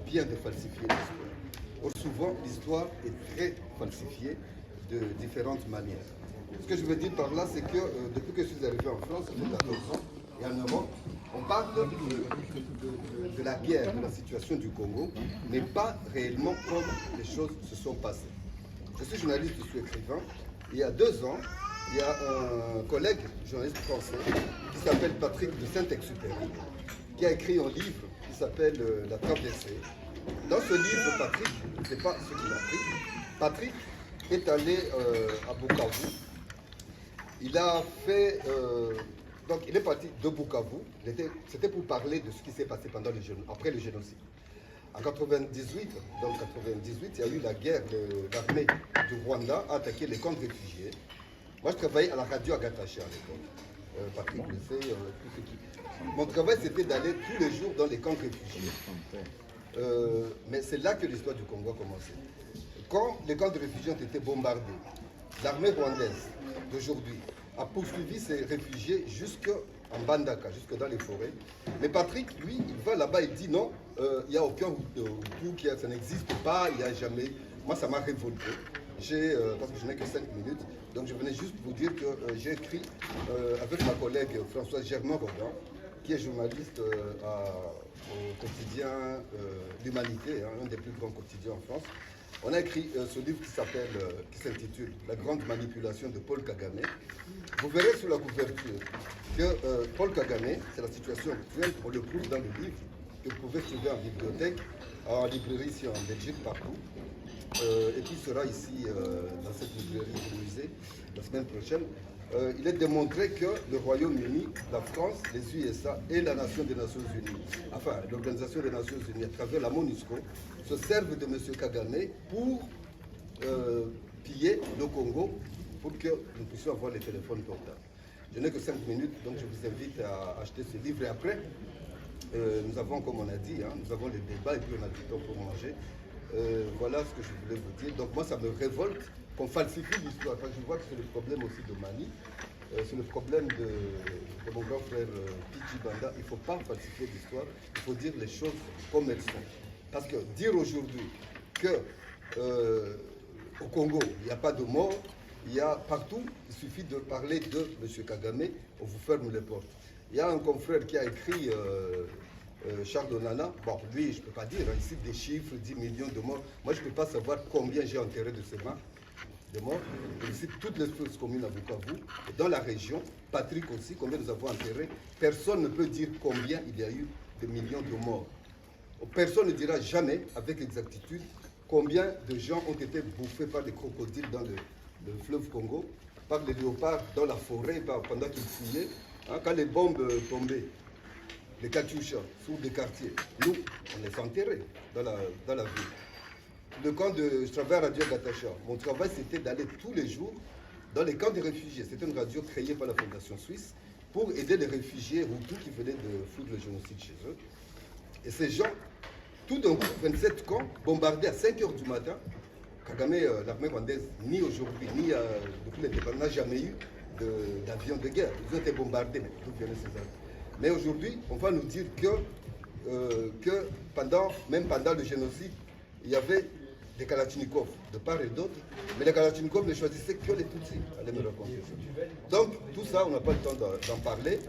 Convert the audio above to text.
bien de falsifier l'histoire. Or, souvent, l'histoire est très falsifiée de différentes manières. Ce que je veux dire par là, c'est que depuis que je suis arrivé en France, il y a 14 ans, et en Europe, on parle de la guerre, de la situation du Congo, mais pas réellement comme les choses se sont passées. Je suis journaliste, je suis écrivain. Il y a 2 ans, il y a un collègue journaliste français qui s'appelle Patrick de Saint-Exupéry, qui a écrit un livre qui s'appelle La Traversée. Dans ce livre, Patrick, ce n'est pas ce qu'il a pris, Patrick est allé à Bukavu. Il a fait, donc il est parti de Bukavu, c'était pour parler de ce qui s'est passé après le génocide. En 98, il y a eu la guerre, l'armée du Rwanda a attaqué les camps de réfugiés. Moi, je travaillais à la radio à Gataché à l'époque. Patrick le sait, tout ce qui... Mon travail, c'était d'aller tous les jours dans les camps de réfugiés. Mais c'est là que l'histoire du Congo a commencé. Quand les camps de réfugiés ont été bombardés, l'armée rwandaise d'aujourd'hui a poursuivi ces réfugiés jusqu'en Bandaka, jusque dans les forêts. Mais Patrick, lui, il va là-bas et dit non, il n'y a aucun Hutu, ça n'existe pas, il n'y a jamais. Moi, ça m'a révolté. Parce que je n'ai que 5 minutes, donc je venais juste vous dire que j'ai écrit avec ma collègue Françoise Germain-Rodin, qui est journaliste au quotidien L'Humanité, un des plus grands quotidiens en France. On a écrit ce livre qui s'intitule La grande manipulation de Paul Kagame. Vous verrez sur la couverture que Paul Kagame, c'est la situation actuelle, on le prouve dans le livre, que vous pouvez trouver en bibliothèque, en librairie ici en Belgique, partout. Et puis il sera ici dans cette librairie du musée la semaine prochaine. Il est démontré que le Royaume-Uni, la France, les USA et la Nation des Nations Unies, enfin l'Organisation des Nations Unies à travers la MONUSCO, se servent de M. Kagame pour piller le Congo pour que nous puissions avoir les téléphones portables. Je n'ai que 5 minutes, donc je vous invite à acheter ce livre. Et après, nous avons, comme on a dit, nous avons les débats et puis on a du temps pour manger. Voilà ce que je voulais vous dire. Donc moi, ça me révolte qu'on falsifie l'histoire. Enfin, je vois que c'est le problème aussi de Mani. C'est le problème de mon grand frère Pichi Banda. Il ne faut pas falsifier l'histoire. Il faut dire les choses comme elles sont. Parce que dire aujourd'hui que au Congo, il n'y a pas de mort, il y a partout, il suffit de parler de M. Kagame, on vous ferme les portes. Il y a un confrère qui a écrit... Charles Donana, bon, lui, je ne peux pas dire, il cite des chiffres, 10 millions de morts. Moi, je ne peux pas savoir combien j'ai enterré de ces mains de morts. Il cite toutes les sources communes à Bukavu. Et dans la région, Patrick aussi, combien nous avons enterré. Personne ne peut dire combien il y a eu de millions de morts. Personne ne dira jamais, avec exactitude, combien de gens ont été bouffés par des crocodiles dans le fleuve Congo, par les léopards dans la forêt, pendant qu'ils fouillaient, quand les bombes tombaient. Les Katyusha, sous des quartiers. Nous, on les enterrés dans la ville. Le camp je travaille à Radio Gatacha. Mon travail, c'était d'aller tous les jours dans les camps de réfugiés. C'était une radio créée par la Fondation Suisse pour aider les réfugiés Hutus qui venaient de foutre le génocide chez eux. Et ces gens, tout d'un coup, 27 camps, bombardés à 5 h du matin. Kagame, l'armée rwandaise, ni aujourd'hui, ni depuis l'indépendance, n'a jamais eu d'avion de guerre. Ils ont été bombardés, mais d'où venaient ces armes? Mais aujourd'hui, on va nous dire que même pendant le génocide, il y avait des Kalachnikovs de part et d'autre, mais les Kalachnikovs ne choisissaient que les Tutsis. Allez me raconter ça. Donc, tout ça, on n'a pas le temps d'en parler.